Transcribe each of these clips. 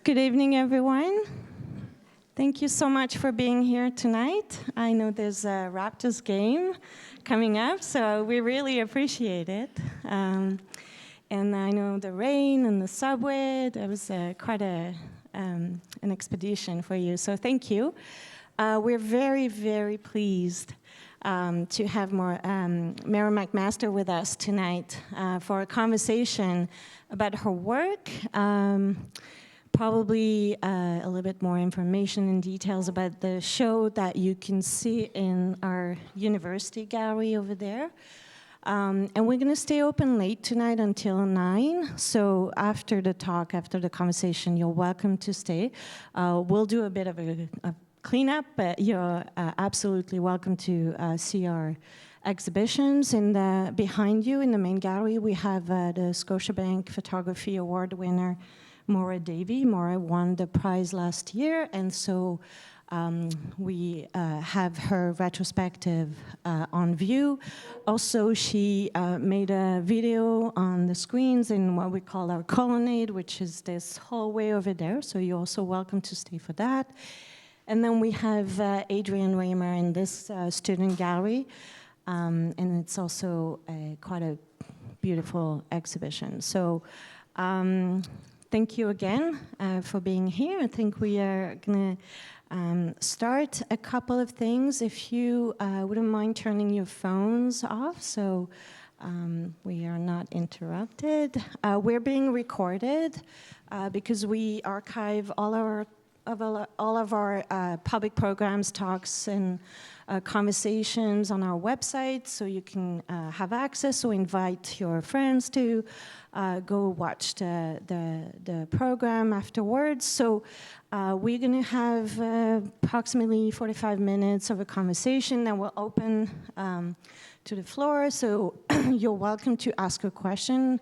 Good evening, everyone. Thank you so much for being here tonight. I know there's a Raptors game coming up, so we really appreciate it. And I know the rain and the subway, that was quite an expedition for you, so thank you. We're very, very pleased to have Meryl McMaster with us tonight for a conversation about her work, probably a little bit more information and details about the show that you can see in our university gallery over there. And we're going to stay open late tonight until 9. So after the talk, after the conversation, you're welcome to stay. We'll do a bit of a cleanup, but you're absolutely welcome to see our exhibitions. Behind you in the main gallery, we have the Scotiabank Photography Award winner, Morel. Morel won the prize last year, and so we have her retrospective on view. Also, she made a video on the screens in what we call our colonnade, which is this hallway over there, so you're also welcome to stay for that. And then we have Adrian Raymer in this student gallery, and it's also quite a beautiful exhibition. So thank you again for being here. I think we are going to start a couple of things. If you wouldn't mind turning your phones off so we are not interrupted. We're being recorded because we archive all of our public programs, talks, and conversations on our website, so you can have access. So invite your friends to go watch the program afterwards. So we're going to have approximately 45 minutes of a conversation that will open to the floor. So you're welcome to ask a question.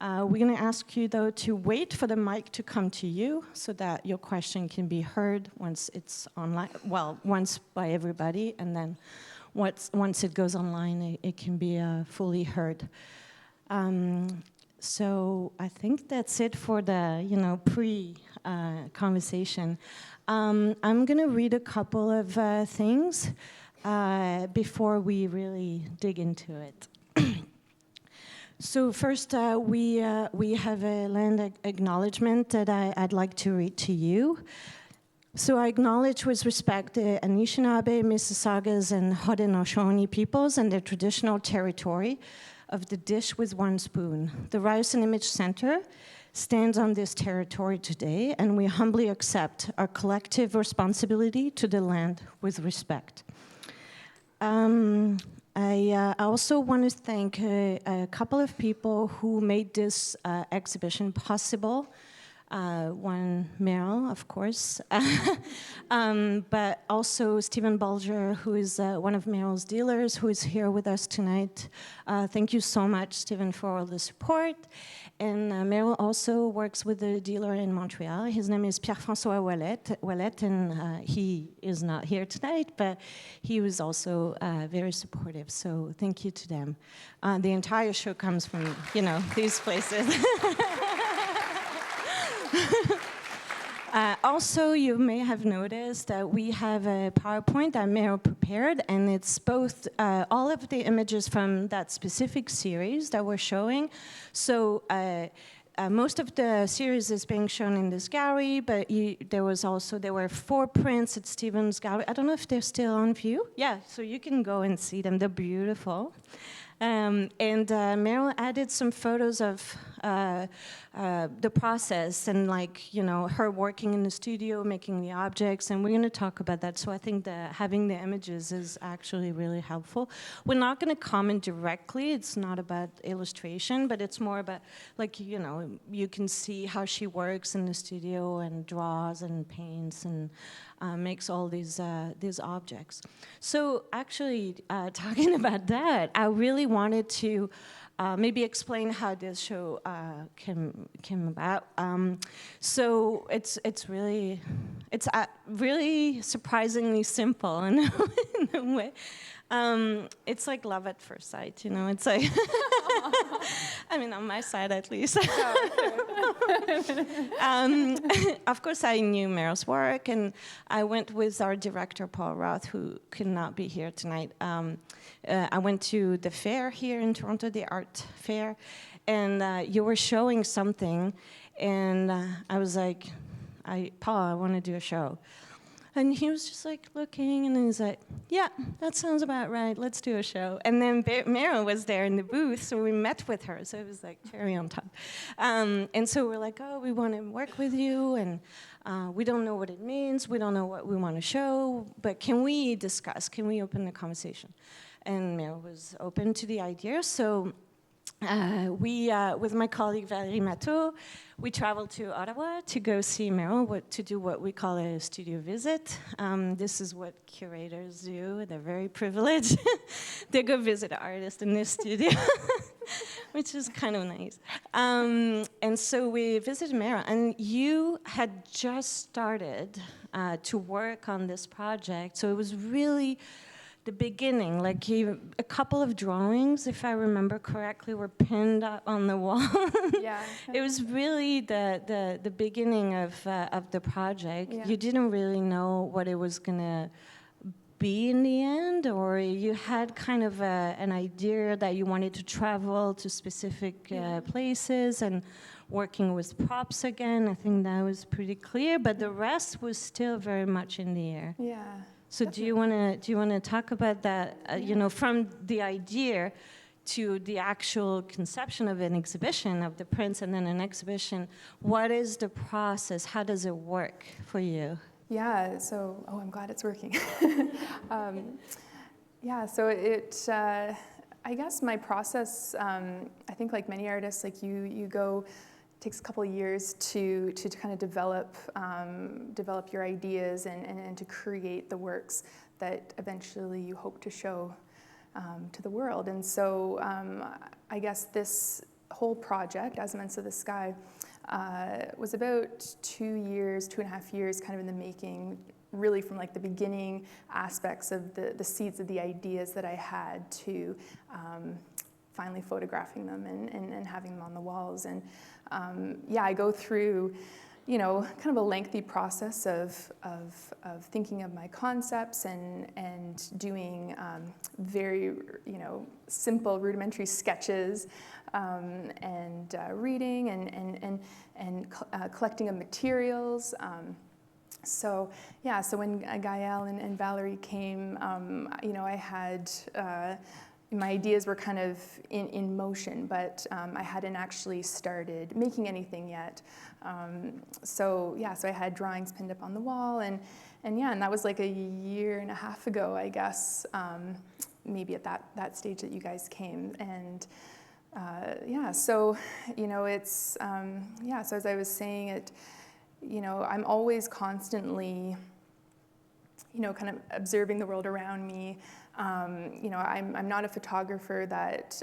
We're going to ask you, though, to wait for the mic to come to you so that your question can be heard once it's online. Well, once by everybody, and then once it goes online, it can be fully heard. So I think that's it for the pre-conversation. I'm going to read a couple of things before we really dig into it. So first, we have a land acknowledgement that I'd like to read to you. So I acknowledge with respect the Anishinaabe, Mississaugas, and Haudenosaunee peoples and their traditional territory of the dish with one spoon. The Ryerson Image Centre stands on this territory today, and we humbly accept our collective responsibility to the land with respect. I also want to thank a couple of people who made this exhibition possible. One, Meryl, of course, but also Stephen Bulger, who is one of Meryl's dealers, who is here with us tonight. Thank you so much, Stephen, for all the support. And Meryl also works with a dealer in Montreal. His name is Pierre-François Ouellet, and he is not here tonight, but he was also very supportive, so thank you to them. The entire show comes from, these places. Also, you may have noticed that we have a PowerPoint that Meryl prepared, and it's both all of the images from that specific series that we're showing. So most of the series is being shown in this gallery, but there were 4 prints at Stephen's gallery. I don't know if they're still on view. Yeah, so you can go and see them. They're beautiful. And Meryl added some photos of the process and her working in the studio, making the objects, and we're going to talk about that. So I think that having the images is actually really helpful. We're not going to comment directly. It's not about illustration, but it's more about, you can see how she works in the studio and draws and paints and makes all these objects. So actually, talking about that, I really wanted to maybe explain how this show came about. So it's really surprisingly simple in a way. It's like love at first sight, you know. It's like, I mean, on my side at least. Of course, I knew Meryl's work, and I went with our director, Paul Roth, who could not be here tonight. I went to the fair here in Toronto, the art fair, and you were showing something, and I was like, Paul, I want to do a show. And he was just like looking, and he's like, yeah, that sounds about right, let's do a show. And then Meryl was there in the booth, so we met with her, so it was like cherry on top. And so we're like, oh, we want to work with you, and we don't know what it means, we don't know what we want to show, but can we discuss, can we open the conversation? And Meryl was open to the idea, so we, with my colleague Valérie Matteau, we traveled to Ottawa to go see Meryl, to do what we call a studio visit. This is what curators do. They're very privileged. They go visit an artist in their studio, which is kind of nice. And so we visited Meryl, and you had just started to work on this project, so it was really the beginning, like a couple of drawings, if I remember correctly, were pinned up on the wall. Yeah. It was really the beginning of the project. Yeah. You didn't really know what it was gonna be in the end, or you had kind of an idea that you wanted to travel to specific places and working with props again. I think that was pretty clear, but the rest was still very much in the air. Yeah. So do you want to talk about that? You know, from the idea to the actual conception of an exhibition of the prints, and then an exhibition. What is the process? How does it work for you? Yeah. So, I'm glad it's working. Yeah. So I guess my process. I think, like many artists, like you go. Takes a couple of years to kind of develop your ideas and to create the works that eventually you hope to show to the world. And so I guess this whole project, As Immense of the Sky, was about 2.5 years kind of in the making, really from like the beginning aspects of the seeds of the ideas that I had to finally photographing them and having them on the walls. And I go through, kind of a lengthy process of thinking of my concepts and doing very, simple rudimentary sketches and reading and collecting of materials. So when Gaëlle and Valérie came, I had. My ideas were kind of in motion, but I hadn't actually started making anything yet. So I had drawings pinned up on the wall, and that was like 1.5 years ago, I guess, maybe at that stage that you guys came. And so as I was saying I'm always constantly, kind of observing the world around me. I'm not a photographer that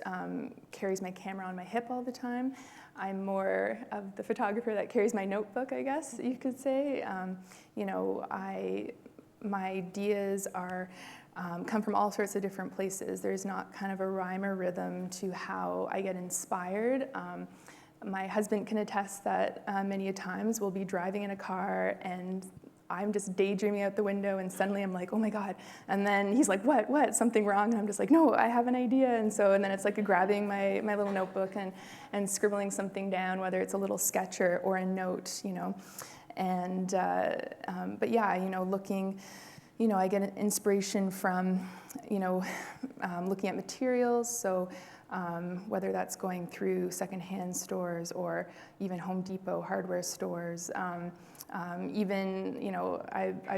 carries my camera on my hip all the time. I'm more of the photographer that carries my notebook, I guess you could say. My ideas are come from all sorts of different places. There's not kind of a rhyme or rhythm to how I get inspired. My husband can attest that many a times we'll be driving in a car and I'm just daydreaming out the window, and suddenly I'm like, oh my God. And then he's like, what, something wrong? And I'm just like, no, I have an idea. And then it's like grabbing my little notebook and scribbling something down, whether it's a little sketch or a note, And, looking, I get inspiration from, looking at materials. So whether that's going through secondhand stores or even Home Depot hardware stores, I've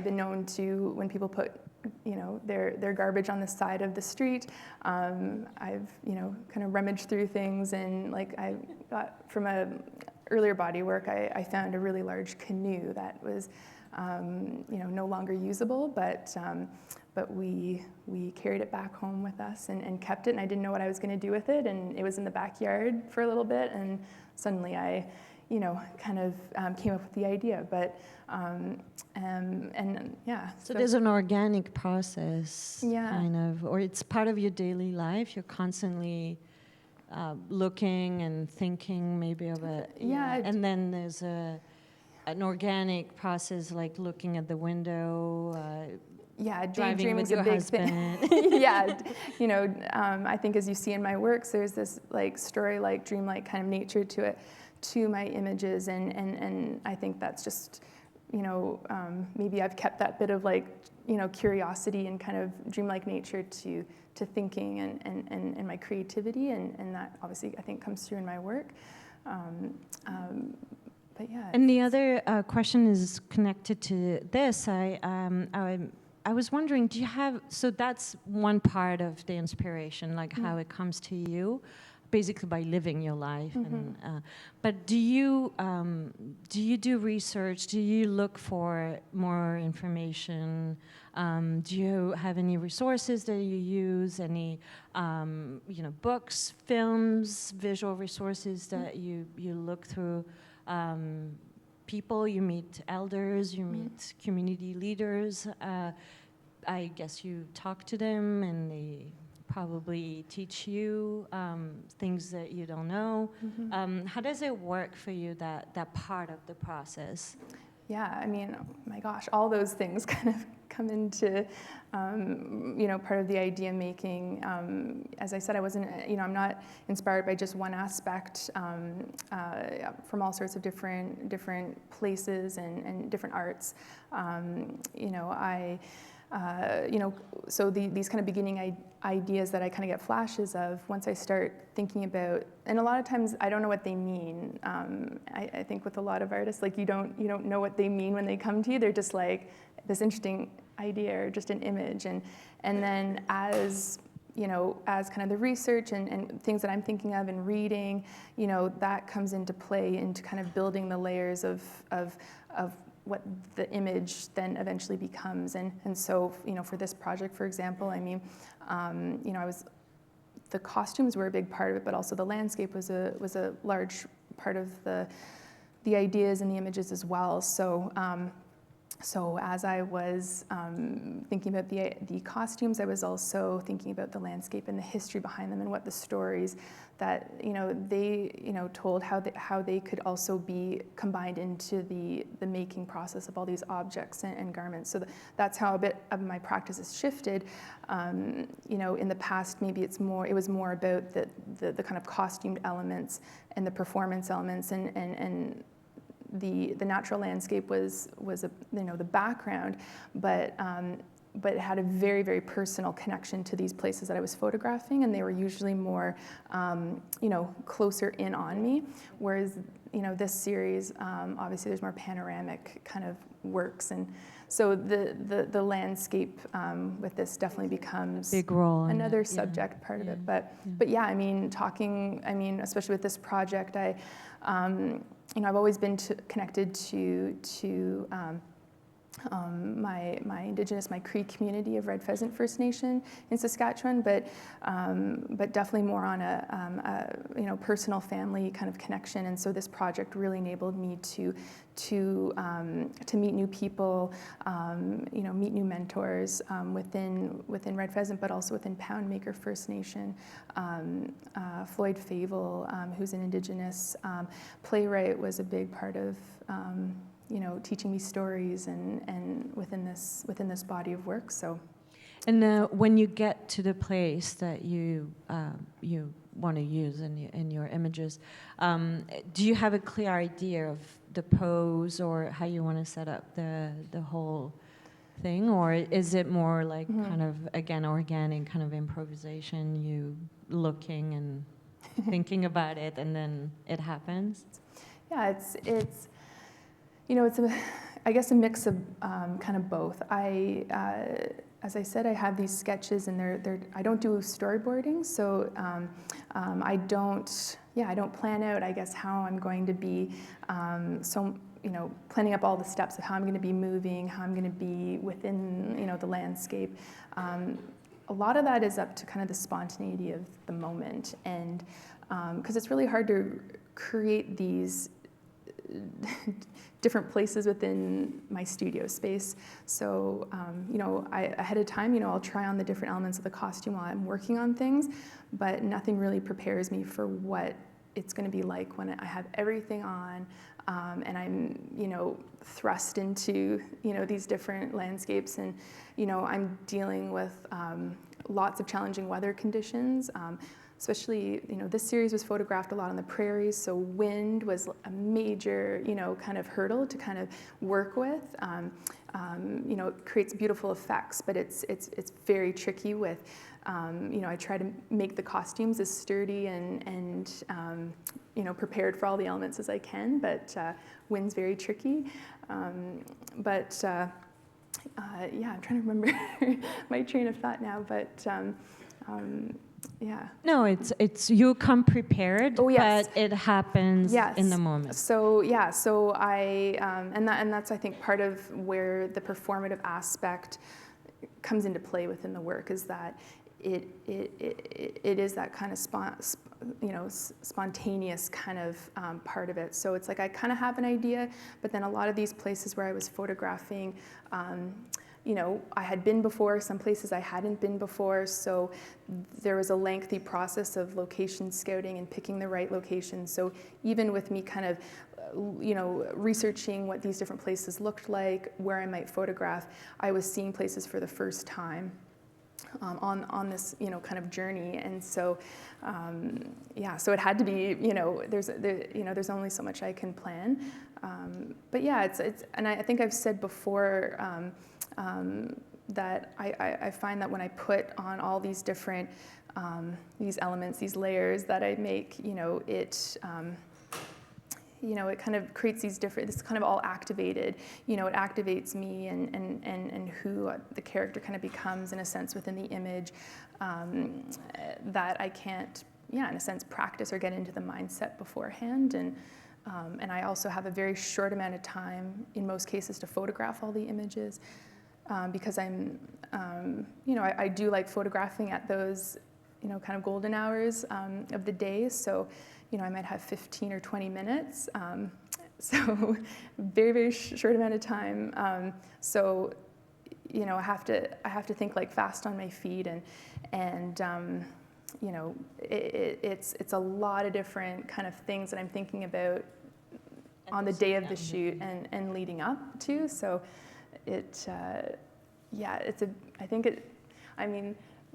been known to, when people put, their garbage on the side of the street, I've, kind of rummaged through things, and like I got from a earlier body work, I found a really large canoe that was, no longer usable, but we carried it back home with us and kept it, and I didn't know what I was going to do with it, and it was in the backyard for a little bit, and suddenly I kind of came up with the idea. But and yeah. So there's an organic process, Yeah. kind of, or it's part of your daily life. You're constantly looking and thinking, maybe of a Yeah. And then there's an organic process, like looking at the window. Yeah, Driving with daydreaming's a your big husband. thing. Yeah, I think as you see in my works, there's this like story-like, dreamlike kind of nature to it, to my images, and I think that's just, maybe I've kept that bit of like, curiosity and kind of dreamlike nature to thinking and my creativity, and that obviously I think comes through in my work. But yeah. And the other question is connected to this. I was wondering, do you have, so that's one part of the inspiration, like how it comes to you, basically by living your life. And, but do you do research? Do you look for more information? Do you have any resources that you use? Any, books, films, visual resources that you look through? People, you meet elders, you meet community leaders. I guess you talk to them and they probably teach you things that you don't know. How does it work for you, that part of the process? Yeah, I mean, oh my gosh, all those things kind of come into, part of the idea making. As I said, I wasn't, I'm not inspired by just one aspect from all sorts of different places and different arts. So these kind of beginning ideas that I kind of get flashes of once I start thinking about, and a lot of times I don't know what they mean. I think with a lot of artists, like you don't know what they mean when they come to you. They're just like this interesting idea or just an image, and then as kind of the research and things that I'm thinking of and reading, that comes into play into kind of building the layers of what the image then eventually becomes. And so, for this project, for example, I mean, the costumes were a big part of it, but also the landscape was a large part of the ideas and the images as well. So as I was thinking about the costumes, I was also thinking about the landscape and the history behind them and what the stories that they told, how they could also be combined into the making process of all these objects and garments. So that's how a bit of my practice has shifted. In the past, maybe it was more about the kind of costumed elements and the performance elements and the natural landscape was the background, but it had a very, very personal connection to these places that I was photographing, and they were usually more closer in on me. Whereas this series, obviously there's more panoramic kind of works, and so the landscape with this definitely becomes big role another subject part of it. But yeah, I mean, especially with this project, I've always been connected to my Indigenous, my Cree community of Red Pheasant First Nation in Saskatchewan, but definitely more on a personal family kind of connection. And so this project really enabled me to meet new people, meet new mentors within Red Pheasant, but also within Poundmaker First Nation. Floyd Favel, who's an Indigenous playwright, was a big part of teaching me stories and within this body of work. So, and when you get to the place that you want to use in your images, do you have a clear idea of the pose or how you want to set up the whole thing, or is it more like kind of, again, organic kind of improvisation, you looking and thinking about it and then it happens? Yeah, it's I guess a mix of kind of both. As I said, I have these sketches, and I don't do storyboarding, so I don't plan out, I guess, how I'm going to be planning up all the steps of how I'm going to be moving, how I'm going to be within the landscape. A lot of that is up to kind of the spontaneity of the moment, and because it's really hard to create these different places within my studio space. So, ahead of time, I'll try on the different elements of the costume while I'm working on things, but nothing really prepares me for what it's going to be like when I have everything on, and I'm, thrust into, these different landscapes, and, I'm dealing with lots of challenging weather conditions. Especially, this series was photographed a lot on the prairies, so wind was a major, kind of hurdle to kind of work with. It creates beautiful effects, but it's very tricky with, I try to make the costumes as sturdy and prepared for all the elements as I can, but wind's very tricky. I'm trying to remember my train of thought now, but yeah. No, it's you come prepared, oh, yes. but it happens in the moment. So I and that's I think part of where the performative aspect comes into play within the work, is that it is that kind of spontaneous kind of part of it. So it's like I kind of have an idea, but then a lot of these places where I was photographing, I had been before, some places I hadn't been before, so there was a lengthy process of location scouting and picking the right location. So even with me kind of, researching what these different places looked like, where I might photograph, I was seeing places for the first time on this, kind of journey. And so, so it had to be, there's only so much I can plan. But yeah, it's, and I think I've said before, that I find that when I put on all these different these elements, these layers that I make, it kind of creates these different, this kind of all activated, it activates me and who the character kind of becomes in a sense within the image, that I can't, in a sense, practice or get into the mindset beforehand. And I also have a very short amount of time in most cases to photograph all the images. Because I'm, I do like photographing at those, kind of golden hours of the day. So, I might have 15 or 20 minutes. So very, very short amount of time. So, I have to think like fast on my feet, and it's a lot of different kind of things that I'm thinking about on the day of the shoot and leading up to. So.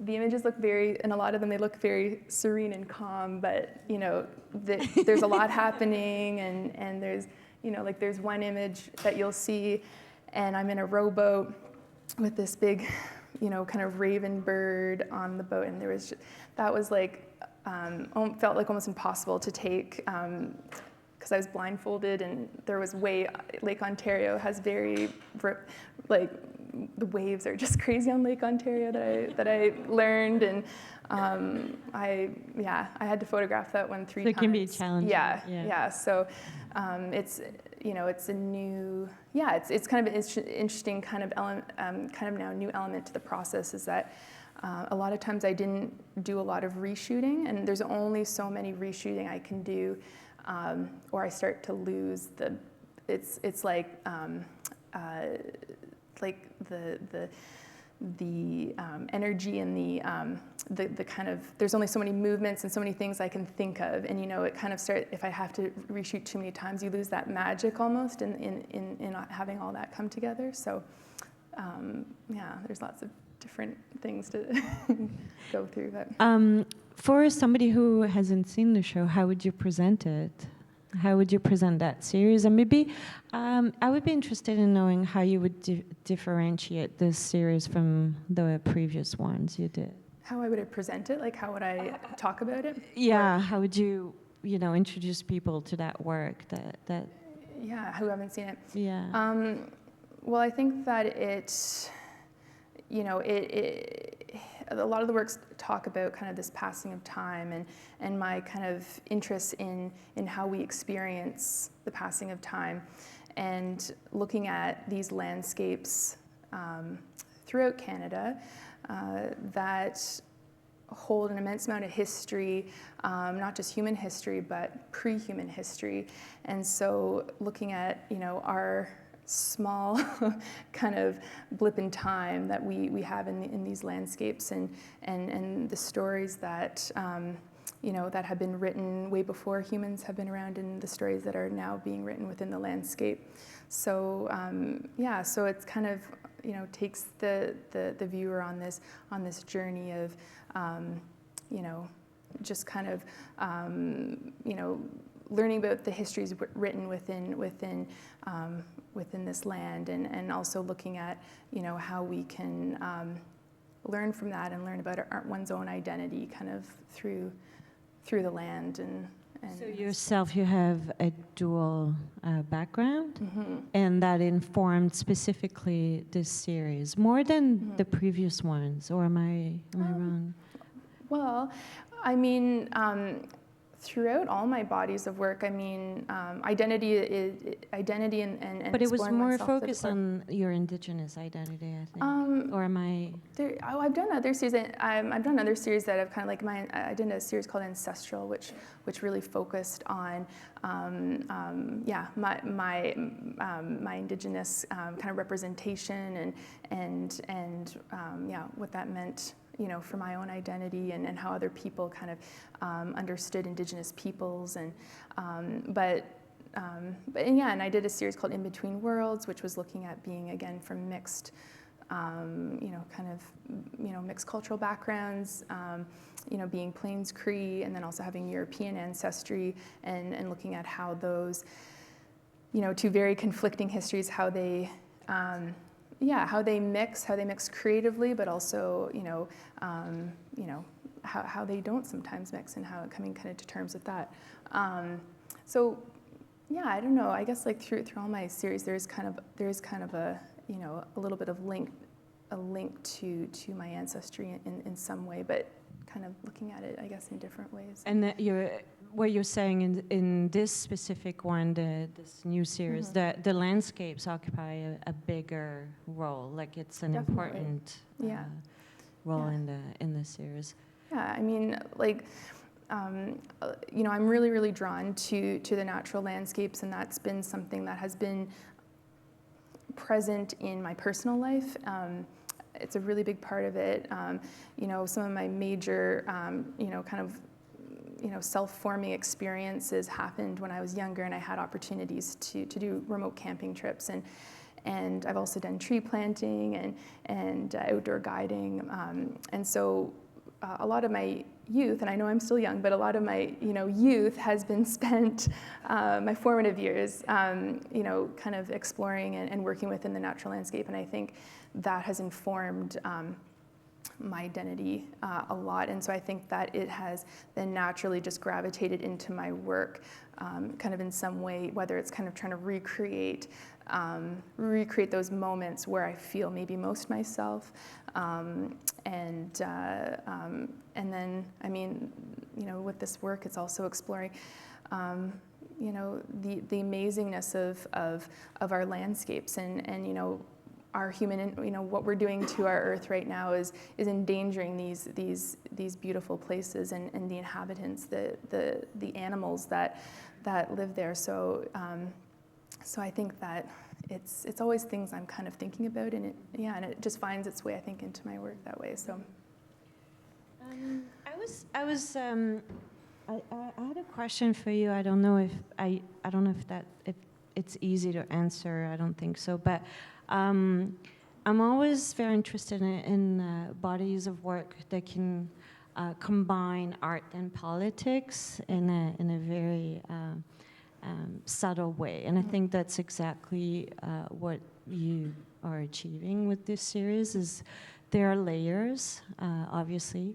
The images look and a lot of them, they look very serene and calm, but, there's a lot happening, and there's, there's one image that you'll see, and I'm in a rowboat with this big, kind of raven bird on the boat, and that was like, felt like almost impossible to take, because I was blindfolded, and there was Lake Ontario has very, the waves are just crazy on Lake Ontario that I learned, and I had to photograph that one 3 times. It can be challenging. Yeah. So it's it's a new it's kind of an interesting kind of element, kind of now new element to the process, is that a lot of times I didn't do a lot of reshooting, and there's only so many reshooting I can do, or I start to lose it's like the energy and the kind of, there's only so many movements and so many things I can think of, and it kind of if I have to reshoot too many times, you lose that magic almost in not having all that come together. So there's lots of different things to go through. But for somebody who hasn't seen the show, how would you present it? How would you present that series? And maybe I would be interested in knowing how you would differentiate this series from the previous ones you did. How I would present it? Like, how would I talk about it? Yeah, how would you, introduce people to that work that Yeah, who haven't seen it. Yeah. Well, I think that a lot of the works talk about kind of this passing of time and my kind of interest in how we experience the passing of time, and looking at these landscapes throughout Canada that hold an immense amount of history, not just human history, but pre-human history. And so looking at, our small kind of blip in time that we have in these landscapes, and the stories that, that have been written way before humans have been around, and the stories that are now being written within the landscape. So so it's kind of, takes the viewer on this journey of, just kind of, learning about the histories written within this land, and also looking at, how we can learn from that and learn about one's own identity kind of through the land. And so yourself, you have a dual background, mm-hmm. and that informed specifically this series more than Mm-hmm. the previous ones, or am I wrong? Well, I mean, throughout all my bodies of work, I mean, identity and But it was exploring more oneself focused on your Indigenous identity, I think. Or am I? I've done other series. I've done other series that have kind of like I did a series called Ancestral, which really focused on my Indigenous kind of representation and what that meant, for my own identity, and how other people kind of understood Indigenous peoples, and I did a series called In Between Worlds, which was looking at being, again, from mixed, mixed cultural backgrounds, being Plains Cree, and then also having European ancestry, and looking at how those, two very conflicting histories, how they mix creatively, but also, how they don't sometimes mix, and how coming kind of to terms with that. I don't know. I guess like through all my series, there is kind of a a little bit of a link to my ancestry in some way, but kind of looking at it, I guess, in different ways. And that what you're saying in this specific one, this new series, Mm-hmm. the landscapes occupy a bigger role. Like it's an Definitely. important Yeah. role in the series. Yeah, I mean, like, I'm really, really drawn to the natural landscapes, and that's been something that has been present in my personal life. It's a really big part of it. Some of my major, kind of, self-forming experiences happened when I was younger, and I had opportunities to do remote camping trips, and I've also done tree planting and outdoor guiding, and so a lot of my youth, and I know I'm still young, but a lot of my youth has been spent, my formative years, kind of exploring and working within the natural landscape, and I think that has informed my identity a lot, and so I think that it has then naturally just gravitated into my work, kind of in some way, whether it's kind of trying to recreate those moments where I feel maybe most myself, and then, I mean, with this work, it's also exploring, the amazingness of our landscapes, and our human, what we're doing to our earth right now is endangering these beautiful places, and the inhabitants, the animals that live there. So I think that it's always things I'm kind of thinking about, and it just finds its way, I think, into my work that way. So I had a question for you. I don't know if it's easy to answer. I don't think so, but I'm always very interested in bodies of work that can combine art and politics in a very subtle way, and I think that's exactly what you are achieving with this series. Is there are layers, obviously,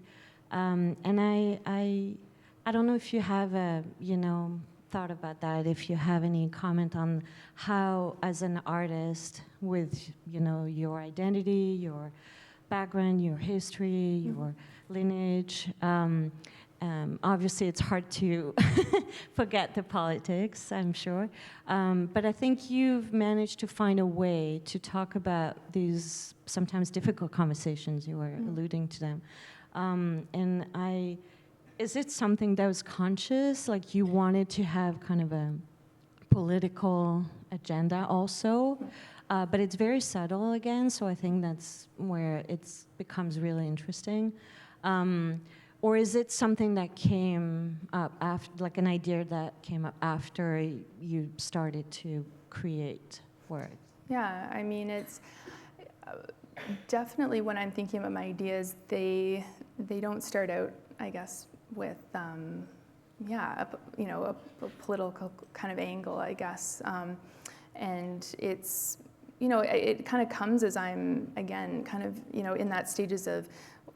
and I don't know if you have thought about that. If you have any comment on how, as an artist, with your identity, your background, your history, your lineage. Obviously, it's hard to forget the politics, I'm sure. But I think you've managed to find a way to talk about these sometimes difficult conversations. You were alluding to them. Is it something that was conscious, like you wanted to have kind of a political agenda also, but it's very subtle again, so I think that's where it becomes really interesting. Or is it something that came up after, like an idea that came up after you started to create work? Yeah, I mean, it's definitely when I'm thinking about my ideas, they don't start out, I guess, with a political kind of angle, I guess, and it's, it kind of comes as I'm, again, kind of, in that stages of,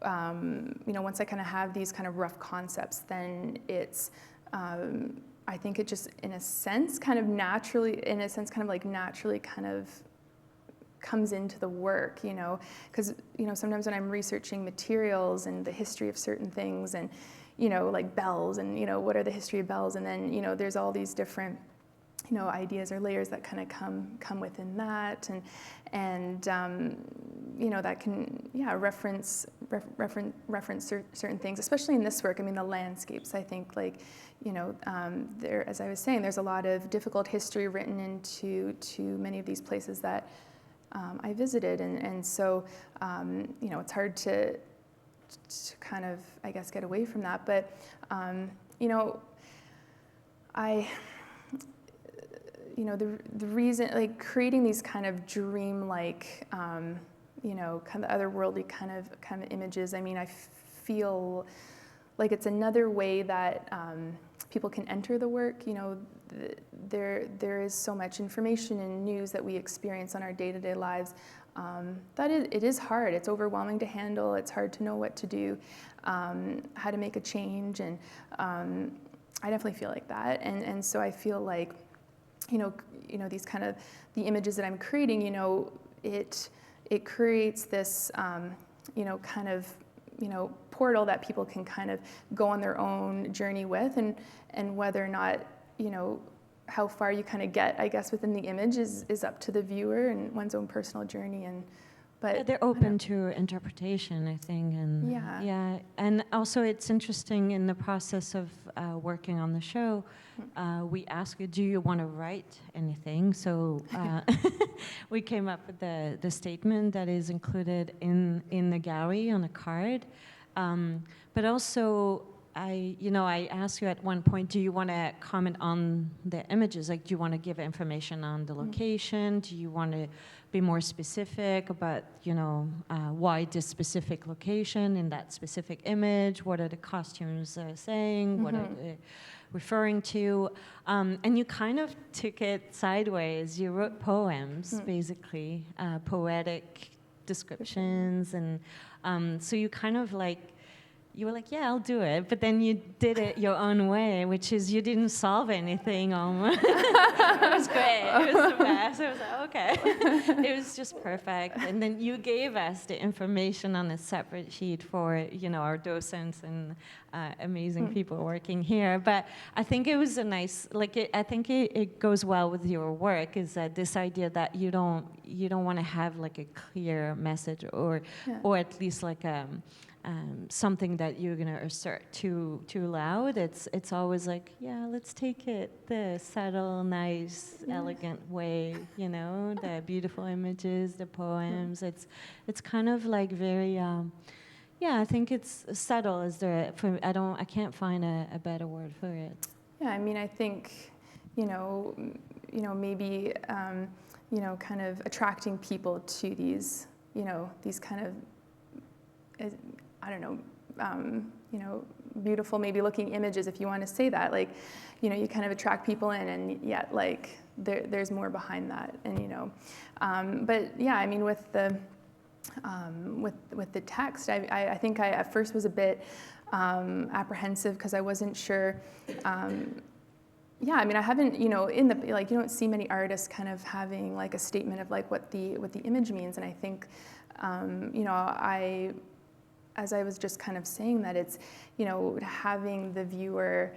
once I kind of have these kind of rough concepts, then it's, I think it just, in a sense, kind of naturally kind of comes into the work, because, sometimes when I'm researching materials and the history of certain things and, like bells and, what are the history of bells, and then, there's all these different, ideas or layers that kind of come within that, and that can, reference certain things, especially in this work. I mean, the landscapes, I think, like, there, as I was saying, there's a lot of difficult history written into many of these places that I visited, and so, it's hard to kind of, I guess, get away from that, but, the reason, like, creating these kind of dream-like, kind of otherworldly kind of images, I mean, I feel like it's another way that people can enter the work. There is so much information and news that we experience on our day-to-day lives that it is hard. It's overwhelming to handle. It's hard to know what to do, how to make a change, and I definitely feel like that. And so I feel like, these kind of the images that I'm creating, it creates this, kind of, portal that people can kind of go on their own journey with, and whether or not, how far you kind of get, I guess, within the image is up to the viewer and one's own personal journey. But they're open to interpretation, I think, and yeah, and also it's interesting in the process of working on the show. We ask you, do you want to write anything? So we came up with the statement that is included in the gallery on a card, but also. I asked you at one point, do you want to comment on the images? Like, do you want to give information on the location? Do you want to be more specific about, why this specific location in that specific image? What are the costumes saying? What are they referring to? And you kind of took it sideways. You wrote poems, basically, poetic descriptions. And so you kind of you were like, yeah, I'll do it. But then you did it your own way, which is you didn't solve anything almost. It was great. It was the best. I was like, okay. It was just perfect. And then you gave us the information on a separate sheet for, our docents and amazing people working here. But I think it was a nice, I think it goes well with your work, is that this idea that you don't want to have like a clear message or at least like something that you're gonna assert too loud. It's always like, let's take it the subtle, nice, elegant way. The beautiful images, the poems. It's kind of like very. I think it's subtle. I can't find a better word for it. Yeah, I mean, I think, maybe, kind of attracting people to these, these kind of. I don't know, beautiful, maybe looking images, if you want to say that, like, you kind of attract people in, and yet, like, there's more behind that, and but yeah, I mean, with the text, I think I at first was a bit apprehensive because I wasn't sure. I mean, I haven't, you don't see many artists kind of having like a statement of like what the image means, and I think, as I was just kind of saying that it's, having the viewer,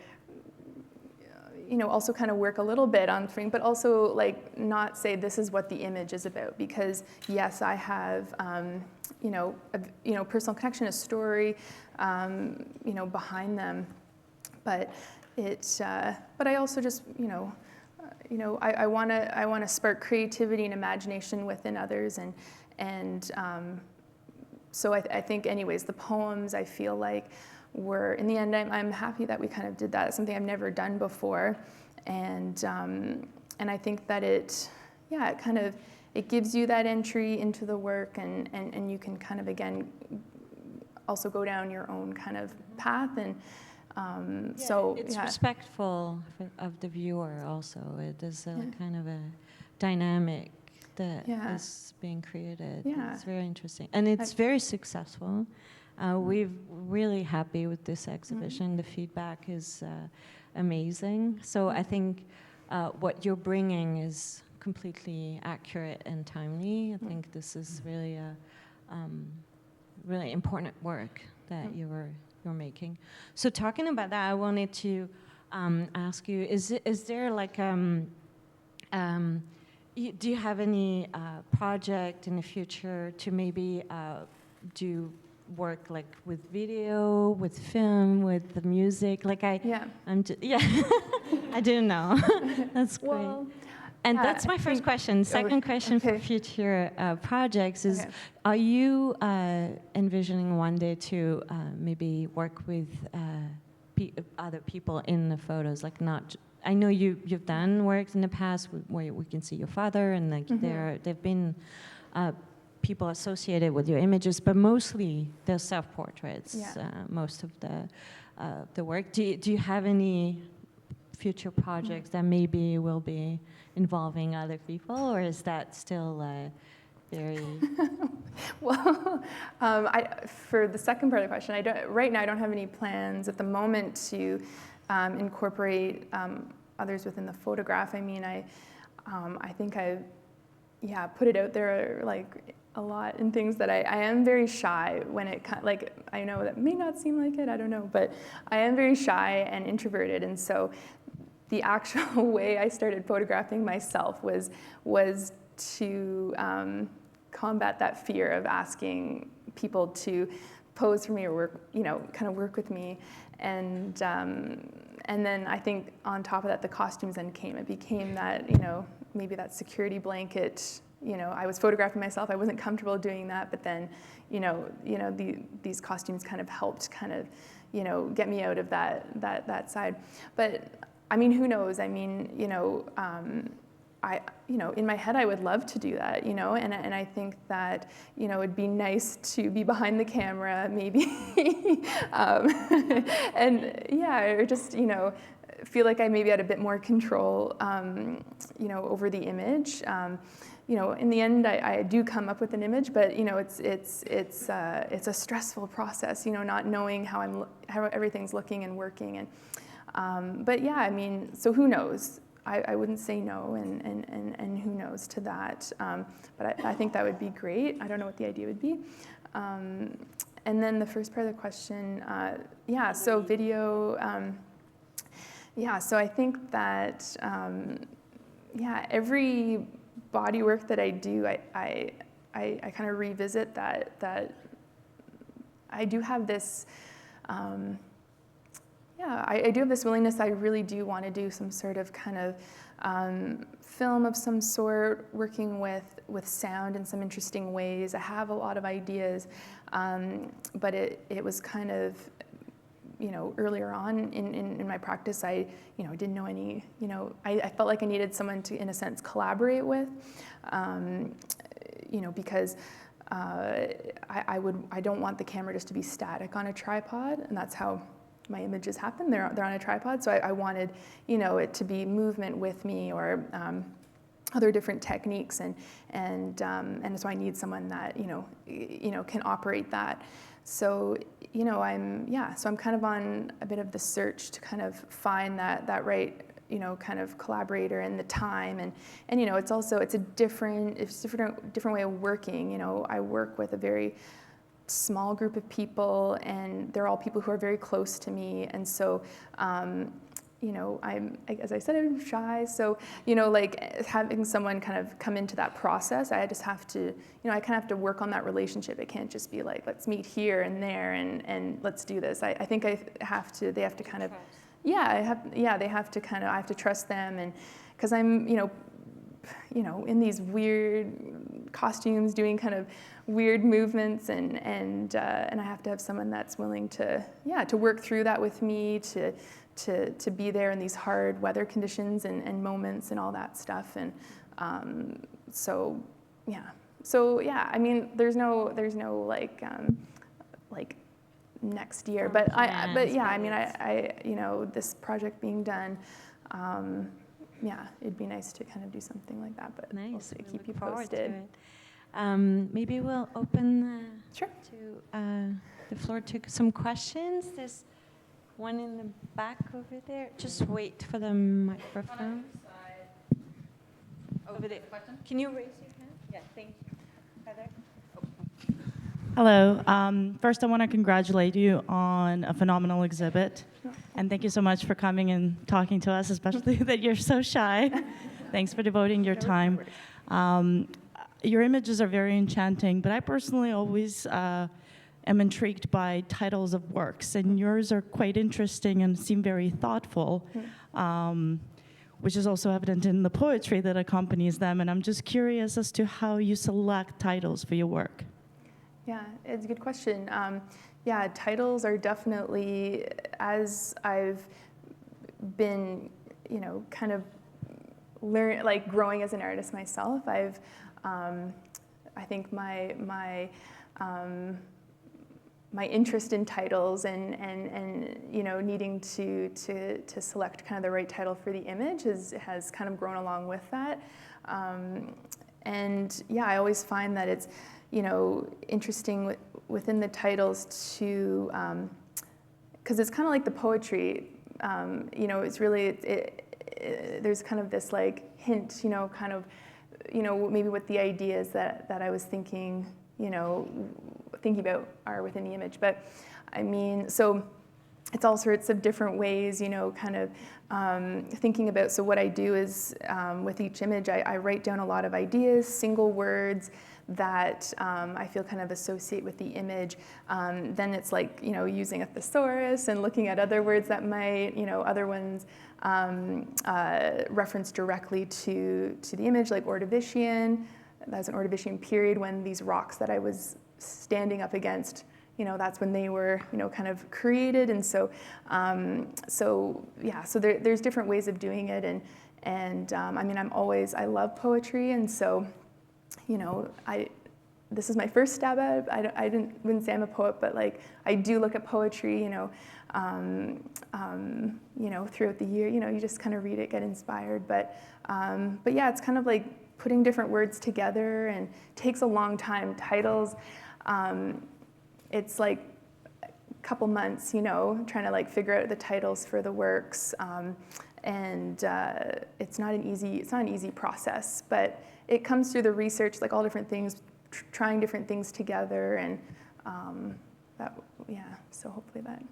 also kind of work a little bit on framing, but also like not say this is what the image is about, because yes, I have, personal connection, a story, behind them, but but I also just, I want to spark creativity and imagination within others, and so I think, anyways, the poems, I feel like, were, in the end, I'm happy that we kind of did that. It's something I've never done before, and I think that it gives you that entry into the work, and you can kind of, again, also go down your own kind of path, and it's respectful of the viewer also. It is a kind of a dynamic that is being created. Yeah. It's very interesting. And it's very successful. We're really happy with this exhibition. The feedback is amazing. So I think what you're bringing is completely accurate and timely. I think this is really a really important work that you're making. So talking about that, I wanted to ask you, is there like do you have any project in the future to maybe do work like with video, with film, with the music? Like I didn't know. That's great. Well, and that's my first question. Second question for future projects is, are you envisioning one day to maybe work with other people in the photos, like not? I know you've done work in the past where we can see your father, and like there've been people associated with your images, but mostly they're self-portraits. Most of the work. Do you have any future projects that maybe will be involving other people, or is that still very? Well, for the second part of the question, right now I don't have any plans at the moment to incorporate others within the photograph. I mean, I think I put it out there like a lot in things that I am very shy when it like, I know that may not seem like it, I don't know, but I am very shy and introverted, and so the actual way I started photographing myself was to combat that fear of asking people to pose for me or work, kind of work with me. And then I think on top of that, the costumes then came. It became that, maybe that security blanket. I was photographing myself. I wasn't comfortable doing that, but then, these costumes kind of helped kind of, get me out of that side. But I mean, who knows? I mean, in my head, I would love to do that, and I think that, it'd be nice to be behind the camera, maybe, or just, feel like I maybe had a bit more control, over the image. In the end, I do come up with an image, but it's a stressful process, not knowing how everything's looking and working, and but yeah, I mean, so who knows? I wouldn't say no, and who knows to that. But I think that would be great. I don't know what the idea would be. And then the first part of the question, so video. So I think that, every body work that I do, I kind of revisit that I do have this, I do have this willingness. I really do want to do some sort of kind of film of some sort, working with sound in some interesting ways. I have a lot of ideas, but it was kind of, earlier on in my practice, I didn't know any, I felt like I needed someone to, in a sense, collaborate with, because I don't want the camera just to be static on a tripod, and that's how my images happen. They're on a tripod, so I wanted, it to be movement with me, or other different techniques, and so I need someone that can operate that. So I'm kind of on a bit of the search to kind of find that right kind of collaborator, and the time, and it's a different way of working. I work with a very small group of people, and they're all people who are very close to me, and so as I said, I'm shy. So, like having someone kind of come into that process, I just have to, I kind of have to work on that relationship. It can't just be like, let's meet here and there and let's do this. I think they have to kind of, they have to kind of, I have to trust them. And because I'm, in these weird costumes, doing kind of weird movements, and I have to have someone that's willing to work through that with me, to be there in these hard weather conditions and moments and all that stuff. And I mean, there's no like next year, but I mean, this project being done, it'd be nice to kind of do something like that, but nice. We'll see, keep you posted. Maybe we'll open Sure. to the floor to some questions. There's one in the back over there. Just wait for the microphone. Over there. Can you raise your hand? Yeah, thank you. Heather? Hello. First, I want to congratulate you on a phenomenal exhibit. And thank you so much for coming and talking to us, especially that you're so shy. Thanks for devoting your time. Your images are very enchanting, but I personally always am intrigued by titles of works, and yours are quite interesting and seem very thoughtful, which is also evident in the poetry that accompanies them. And I'm just curious as to how you select titles for your work. Yeah, it's a good question. Titles are definitely, as I've been, kind of growing as an artist myself, I think my interest in titles and needing to select kind of the right title for the image has kind of grown along with that. I always find that it's interesting within the titles to, because it's kind of like the poetry, it's really, there's kind of this like hint, kind of, maybe what the ideas that I was thinking about are within the image. But I mean, so it's all sorts of different ways, kind of thinking about. So what I do is with each image, I write down a lot of ideas, single words that I feel kind of associate with the image. Then it's like, using a thesaurus and looking at other words that might, other ones reference directly to the image, like Ordovician. That was an Ordovician period when these rocks that I was standing up against, that's when they were, kind of created. And so, there's different ways of doing it. And I mean, I love poetry. And so, this is my first stab at it. I wouldn't say I'm a poet, but like, I do look at poetry, throughout the year, you just kind of read it, get inspired. But yeah, it's kind of like putting different words together, and takes a long time. Titles, it's like a couple months, trying to like figure out the titles for the works. It's not an easy process, but it comes through the research, like all different things, trying different things together, and so hopefully that.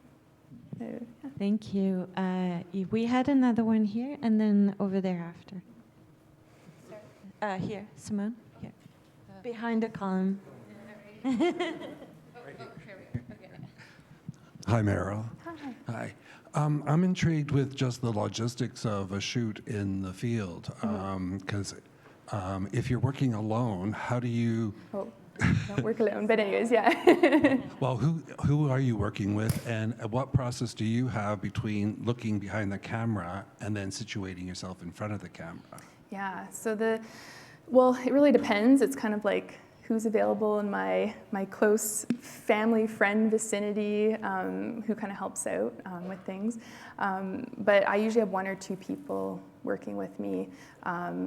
Yeah. Thank you. We had another one here, and then over there after. Here, Simone, here. Behind the column. Hi, Meryl. Hi. Hi. I'm intrigued with just the logistics of a shoot in the field, because if you're working alone, how do you... Oh, don't work alone, but anyways, yeah. Well, who are you working with, and what process do you have between looking behind the camera and then situating yourself in front of the camera? Yeah, so well, it really depends. It's kind of like who's available in my close family, friend vicinity, who kind of helps out with things. But I usually have one or two people working with me,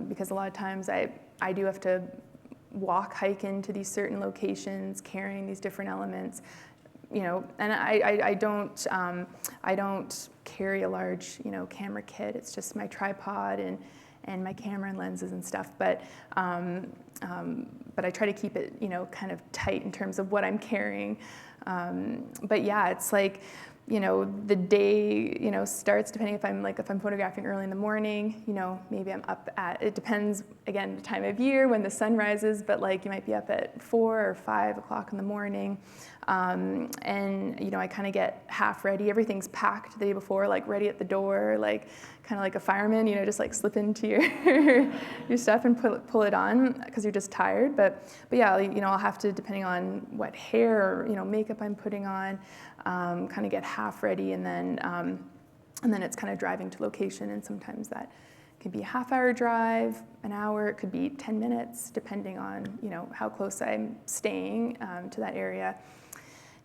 because a lot of times I do have to hike into these certain locations, carrying these different elements, and I don't carry a large, camera kit. It's just my tripod and my camera and lenses and stuff. But I try to keep it, kind of tight in terms of what I'm carrying. But yeah, it's like, the day, starts depending if I'm photographing early in the morning, maybe I'm up it depends, again, the time of year when the sun rises, but like you might be up at 4 or 5 o'clock in the morning. And, I kind of get half ready. Everything's packed the day before, like ready at the door, like kind of like a fireman, just like slip into your stuff and pull it on because you're just tired. But yeah, I'll have to, depending on what hair or, makeup I'm putting on, kind of get half ready, and then it's kind of driving to location, and sometimes that could be a half-hour drive, an hour, it could be 10 minutes, depending on how close I'm staying to that area.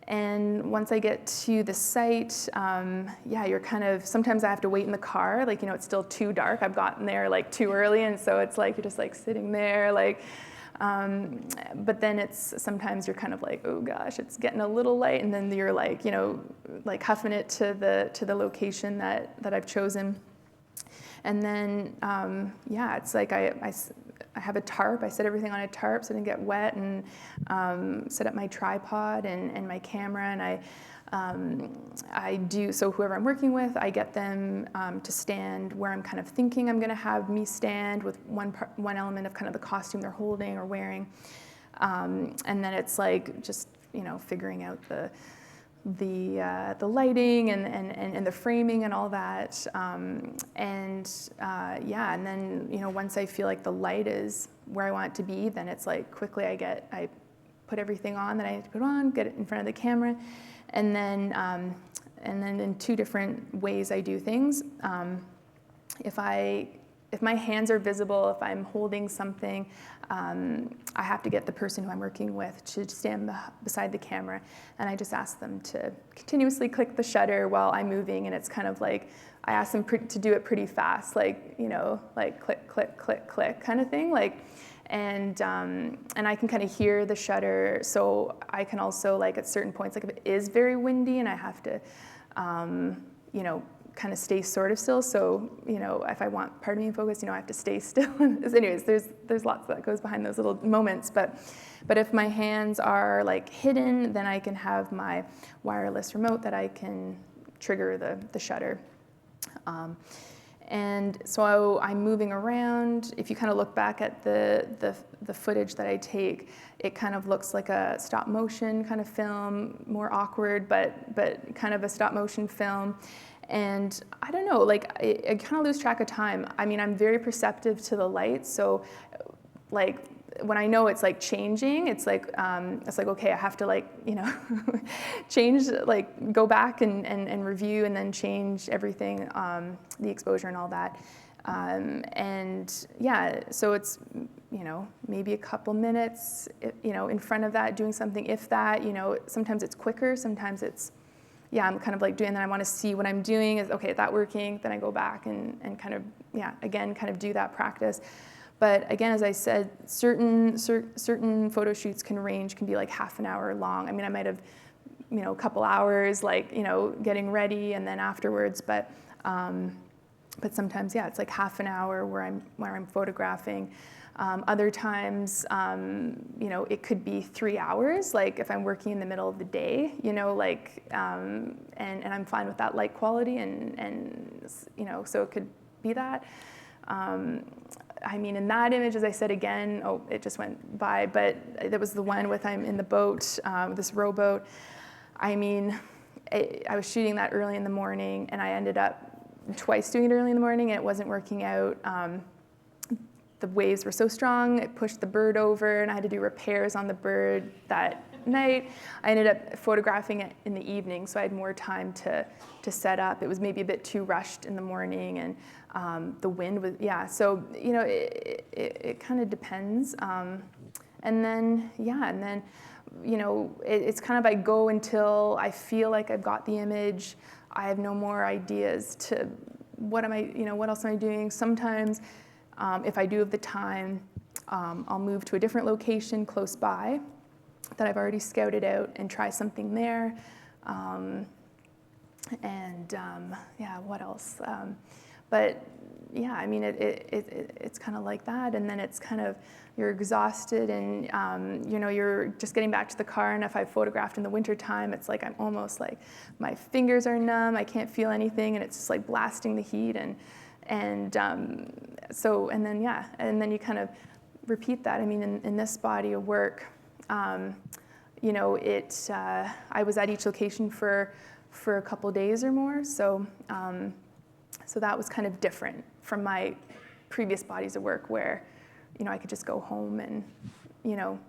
And once I get to the site, you're kind of, sometimes I have to wait in the car, like, it's still too dark. I've gotten there like too early, and so it's like you're just like sitting there, like, but then it's sometimes you're kind of like, oh gosh, it's getting a little light, and then you're like, like huffing it to the location that I've chosen. And then it's like I have a tarp. I set everything on a tarp so it didn't get wet, and set up my tripod and my camera, and I do, so whoever I'm working with, I get them to stand where I'm kind of thinking I'm going to have me stand, with one element of kind of the costume they're holding or wearing, and then it's like just figuring out the lighting and the framing and all that, and then once I feel like the light is where I want it to be, then it's like quickly I put everything on that I need to put on, get it in front of the camera. And then in two different ways I do things. If my hands are visible, if I'm holding something, I have to get the person who I'm working with to stand beside the camera, and I just ask them to continuously click the shutter while I'm moving, and it's kind of like, I ask them to do it pretty fast, like, like click, click, click, click kind of thing, like. And I can kind of hear the shutter, so I can also, like, at certain points, like if it is very windy and I have to, kind of stay sort of still. So, if I want part of me in focus, I have to stay still. Anyways, there's lots that goes behind those little moments. But if my hands are like hidden, then I can have my wireless remote that I can trigger the shutter. And so I'm moving around. If you kind of look back at the footage that I take, it kind of looks like a stop motion kind of film, more awkward, but kind of a stop motion film. And I don't know, like I kind of lose track of time. I mean, I'm very perceptive to the light, so like when I know it's like changing, it's like okay, I have to like change, like go back and review, and then change everything, the exposure and all that, and yeah, so it's maybe a couple minutes in front of that doing something, if that, sometimes it's quicker, sometimes it's I'm kind of like doing that. I want to see what I'm doing. Is okay, is that working? Then I go back and kind of again kind of do that practice. But again, as I said, certain photo shoots can be like half an hour long. I mean, I might have, a couple hours, like, getting ready and then afterwards. But sometimes, it's like half an hour where I'm photographing. Other times, it could be 3 hours. Like if I'm working in the middle of the day, like, and I'm fine with that light quality, and so it could be that. I mean, in that image, as I said again, it just went by, but that was the one with I'm in the boat, this rowboat. I mean, I was shooting that early in the morning, and I ended up twice doing it early in the morning, and it wasn't working out. The waves were so strong, it pushed the bird over, and I had to do repairs on the bird that night. I ended up photographing it in the evening, so I had more time to set up. It was maybe a bit too rushed in the morning, and the wind was, so, it kind of depends. And then, it's kind of, I go until I feel like I've got the image. I have no more ideas to what else am I doing? Sometimes, if I do have the time, I'll move to a different location close by that I've already scouted out and try something there. What else? but yeah, I mean, it's kind of like that, and then it's kind of, you're exhausted, and you know, you're just getting back to the car, and if I photographed in the wintertime, it's like I'm almost like, my fingers are numb, I can't feel anything, and it's just like blasting the heat, and so, and then, yeah, and then you kind of repeat that. I mean, in this body of work, you know, I was at each location for a couple days or more, so so that was kind of different from my previous bodies of work, where, you know, I could just go home and, you know,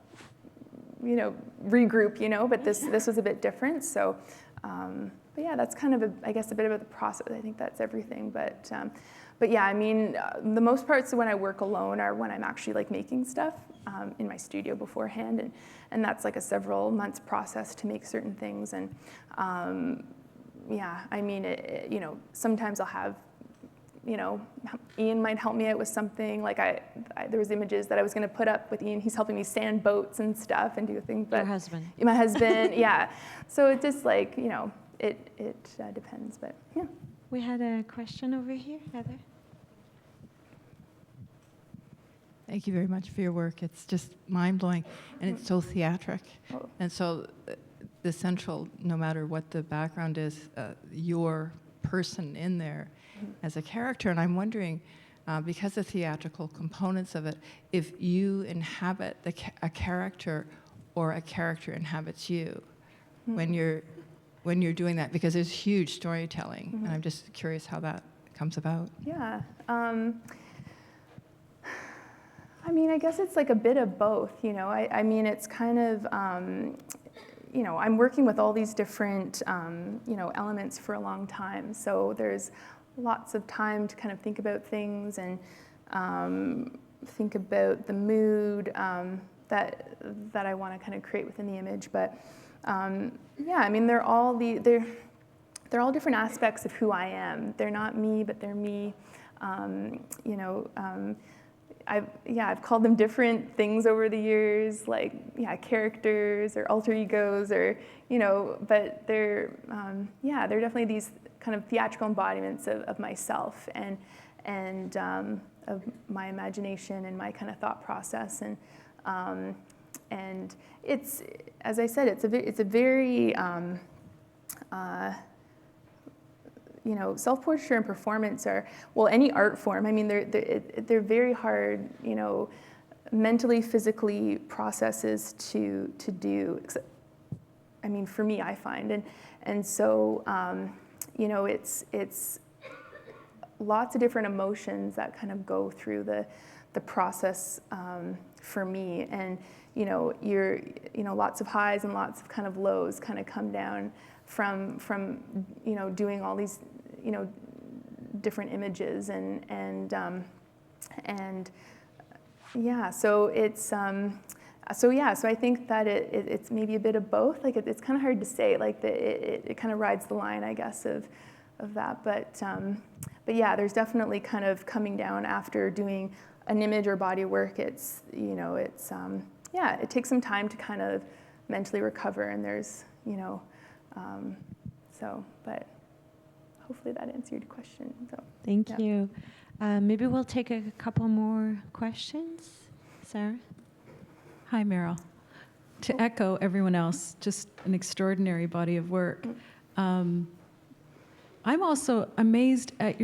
regroup, you know, but this was a bit different. So, but yeah, that's kind of, I guess, a bit about the process. I think that's everything. But yeah, I mean, the most parts when I work alone are when I'm actually like making stuff in my studio beforehand, and that's like a several months process to make certain things. And yeah, I mean, you know, sometimes I'll have, you know, Ian might help me out with something. Like there was images that I was going to put up with Ian. He's helping me sand boats and stuff and do things. But Your husband. My husband, yeah. So it just like, you know, it depends. But yeah. We had a question over here, Heather. Thank you very much for your work. It's just mind-blowing, and it's so theatric. Oh. And so the central, no matter what the background is, your person in there as a character. And I'm wondering, because of theatrical components of it, if you inhabit a character or a character inhabits you when you're doing that, because there's huge storytelling. And I'm just curious how that comes about. Yeah. I mean, I guess it's like a bit of both, you know. I mean, it's kind of, you know, I'm working with all these different, you know, elements for a long time. So there's lots of time to kind of think about things and think about the mood that I want to kind of create within the image. But yeah, I mean, they're all different aspects of who I am. They're not me, but they're me. You know, I've called them different things over the years, like, yeah, characters or alter egos, or, you know, but they're definitely these kind of theatrical embodiments of myself and of my imagination and my kind of thought process. And it's, as I said, it's a very you know, self-portraiture and performance are, well, any art form, I mean, they're very hard, you know, mentally, physically processes to do. I mean, for me, I find, and so, you know, it's lots of different emotions that kind of go through the process for me, and you know, lots of highs and lots of kind of lows kind of come down from you know, doing all these, you know, different images and yeah, so it's so I think that it's maybe a bit of both. Like it's kind of hard to say. Like it kind of rides the line, I guess, of that. But yeah, there's definitely kind of coming down after doing an image or body work. It's, you know, it's yeah, it takes some time to kind of mentally recover, and there's, you know. So, but hopefully that answered your question. So, Thank yeah. you. Maybe we'll take a couple more questions. Sarah? Hi, Meryl. To echo everyone else, just an extraordinary body of work. I'm also amazed at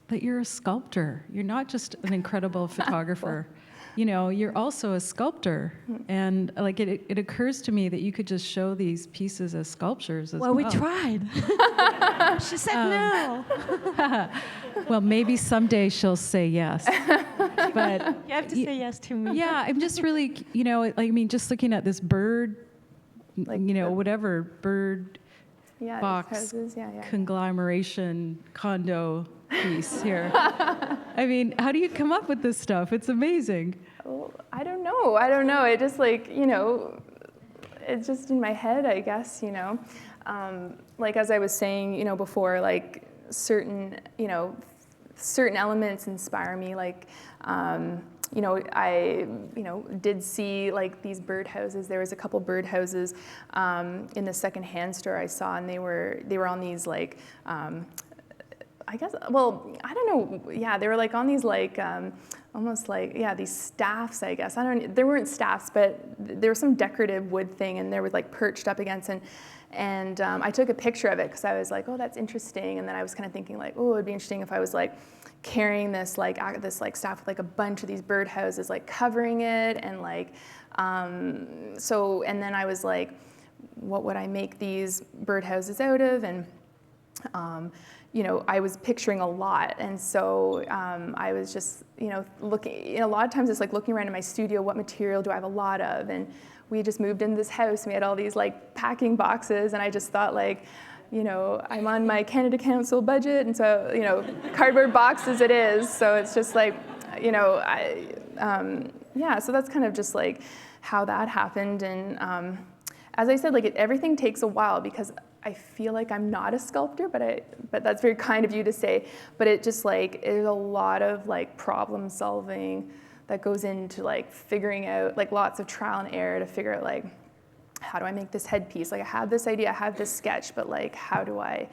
that you're a sculptor. You're not just an incredible photographer. You know, you're also a sculptor. And like it occurs to me that you could just show these pieces as sculptures as well. Well, we tried. She said no. Well, maybe someday she'll say yes. But You have to say yes to me. yeah, I'm just really, you know, like, I mean, just looking at this bird, Like you know, the- whatever bird Yeah, box houses, yeah. conglomeration condo piece here. I mean, how do you come up with this stuff? It's amazing. Well, I don't know. It just like, you know, it's just in my head, I guess, you know. Like as I was saying, you know, before, like certain elements inspire me. Like, you know, I, you know, did see like these birdhouses. There was a couple birdhouses in the second-hand store I saw, and they were on these like I guess, well, I don't know. Yeah, they were like on these like, almost like, yeah, these staffs, I guess. There weren't staffs, but there was some decorative wood thing, and they were like perched up against, and I took a picture of it because I was like, oh, that's interesting. And then I was kind of thinking like, oh, it'd be interesting if I was like carrying this staff with like a bunch of these birdhouses, like covering it, and like, and then I was like, what would I make these birdhouses out of? And you know, I was picturing a lot, and so I was just, you know, looking. You know, a lot of times it's like looking around in my studio, what material do I have a lot of? And we just moved into this house, and we had all these like packing boxes, and I just thought like, you know, I'm on my Canada Council budget, and so, you know, cardboard boxes it is. So it's just like, you know, yeah. So that's kind of just like how that happened, and as I said, like everything takes a while because I feel like I'm not a sculptor, but that's very kind of you to say. But it just like, there's a lot of like problem solving that goes into like figuring out, like lots of trial and error to figure out like, how do I make this headpiece? Like I have this idea, I have this sketch, but like, how do I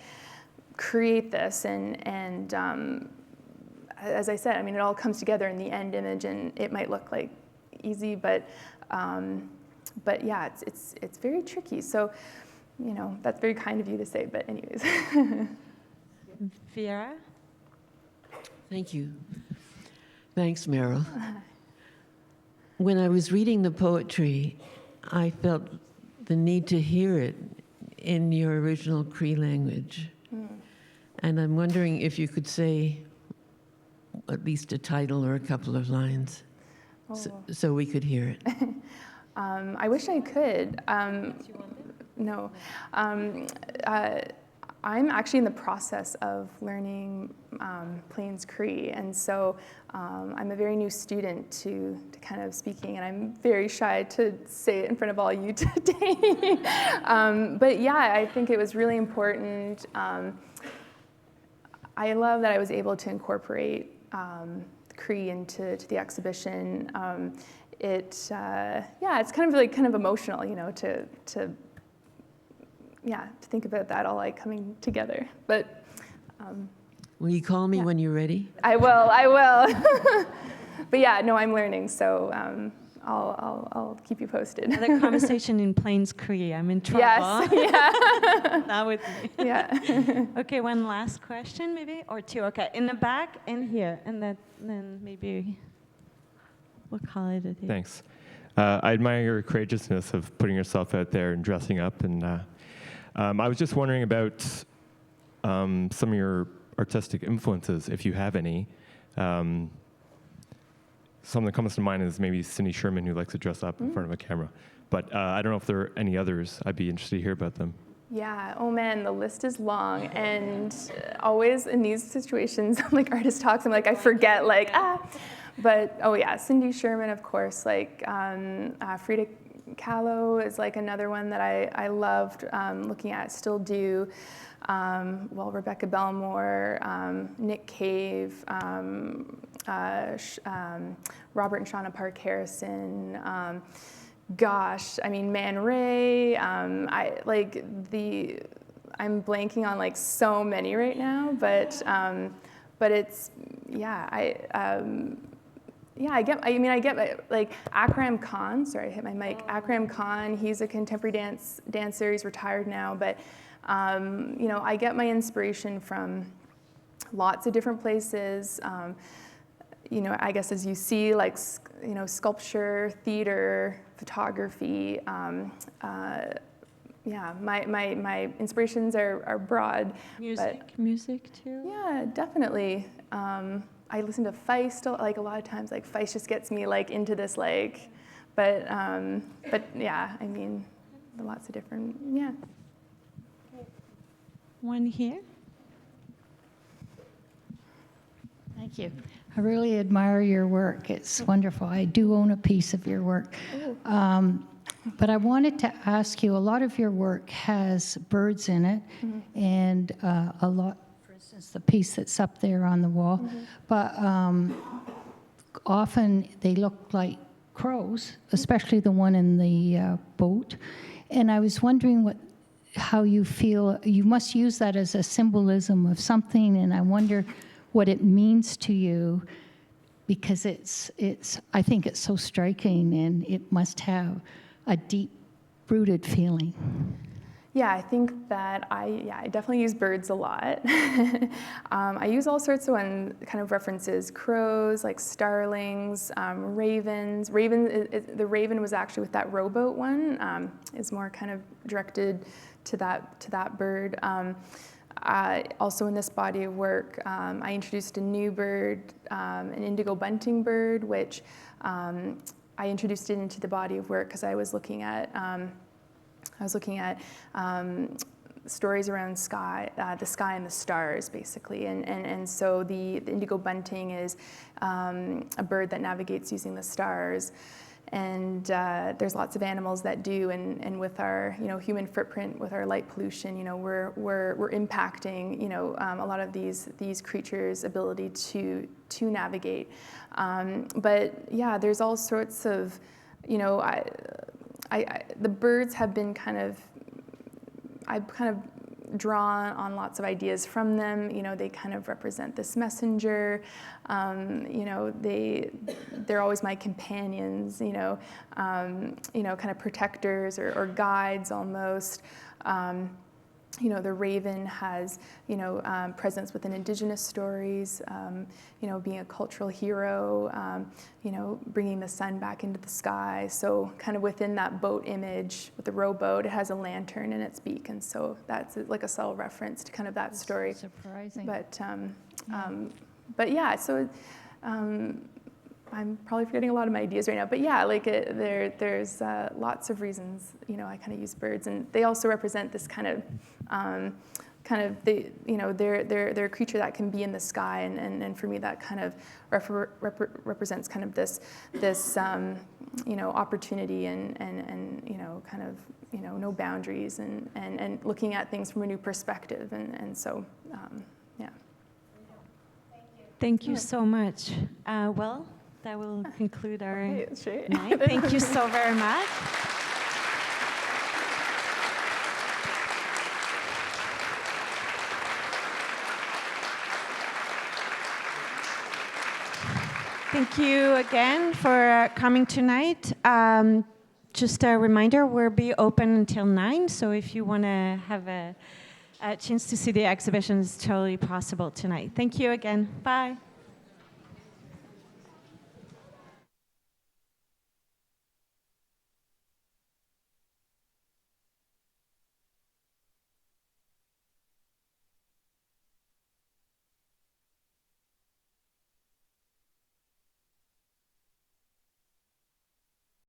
create this? And as I said, I mean, it all comes together in the end image, and it might look like easy, but yeah, it's very tricky. So, you know, that's very kind of you to say, but anyways. Vera? Thank you. Thanks, Meryl. When I was reading the poetry, I felt the need to hear it in your original Cree language. And I'm wondering if you could say at least a title or a couple of lines so we could hear it. I wish I could. No. I'm actually in the process of learning Plains Cree, and so I'm a very new student to kind of speaking, and I'm very shy to say it in front of all you today. But yeah, I think it was really important. I love that I was able to incorporate Cree into the exhibition. It's kind of emotional, you know, to think about that all like coming together. But will you call me when you're ready? I will. But yeah, no, I'm learning, so I'll keep you posted. Another conversation in Plains Cree. I'm in trouble. Yes, yeah. Not with me. Yeah. Okay, one last question maybe, or two. Okay, in the back and here, and then maybe we'll call it a day. Thanks. I admire your courageousness of putting yourself out there and dressing up. And I was just wondering about some of your artistic influences, if you have any. Something that comes to mind is maybe Cindy Sherman, who likes to dress up in front of a camera. But I don't know if there are any others. I'd be interested to hear about them. Yeah, oh man, the list is long. And always in these situations, like artist talks, I'm like, I forget, like, But, oh yeah, Cindy Sherman, of course, like Frida Kahlo is like another one that I loved looking at, still do. Well, Rebecca Belmore, Nick Cave, Robert and Shauna Park Harrison, gosh, I mean, Man Ray, I'm blanking on like so many right now, but it's, yeah, I get like Akram Khan, sorry, I hit my mic. Akram Khan, he's a contemporary dancer, he's retired now, but you know, I get my inspiration from lots of different places. You know, I guess as you see, like, you know, sculpture, theater, photography. Yeah, my inspirations are broad. Music too? Yeah, definitely. I listen to Feist, like a lot of times, like Feist just gets me like into this, like, but yeah, I mean, lots of different, yeah. One here. Thank you. I really admire your work. It's wonderful. I do own a piece of your work. But I wanted to ask you, a lot of your work has birds in it, and a lot, for instance, the piece that's up there on the wall, but often they look like crows, especially the one in the boat. And I was wondering what how you feel. You must use that as a symbolism of something, and I wonder what it means to you, because I think it's so striking, and it must have a deep-rooted feeling. Yeah, I think that I definitely use birds a lot. I use all sorts of kind of references: crows, like starlings, ravens. The raven was actually with that rowboat one. Is more kind of directed to that bird. Also in this body of work, I introduced a new bird, an indigo bunting bird, which I introduced it into the body of work because I was looking at stories around the sky and the stars, basically. And so the indigo bunting is a bird that navigates using the stars. And there's lots of animals that do, and with our human footprint, with our light pollution, we're impacting a lot of these creatures' ability to navigate. But yeah, there's all sorts of the birds have been I've kind of drawn on lots of ideas from them. They kind of represent this messenger. They're always my companions. Kind of protectors or guides almost. The raven has, presence within Indigenous stories, being a cultural hero, bringing the sun back into the sky. So kind of within that boat image, with the rowboat, it has a lantern in its beak. And so that's like a subtle reference to kind of that story. Surprising. But yeah, so I'm probably forgetting a lot of my ideas right now, but yeah, there's lots of reasons, I kind of use birds, and they also represent this they're a creature that can be in the sky, and for me that kind of represents kind of this opportunity and kind of no boundaries and looking at things from a new perspective, and so yeah. Thank you so much. Well, that will conclude our Okay, night. Thank you so very much. Thank you again for coming tonight. Just a reminder, we'll be open until 9, so if you want to have a chance to see the exhibition, it's totally possible tonight. Thank you again. Bye.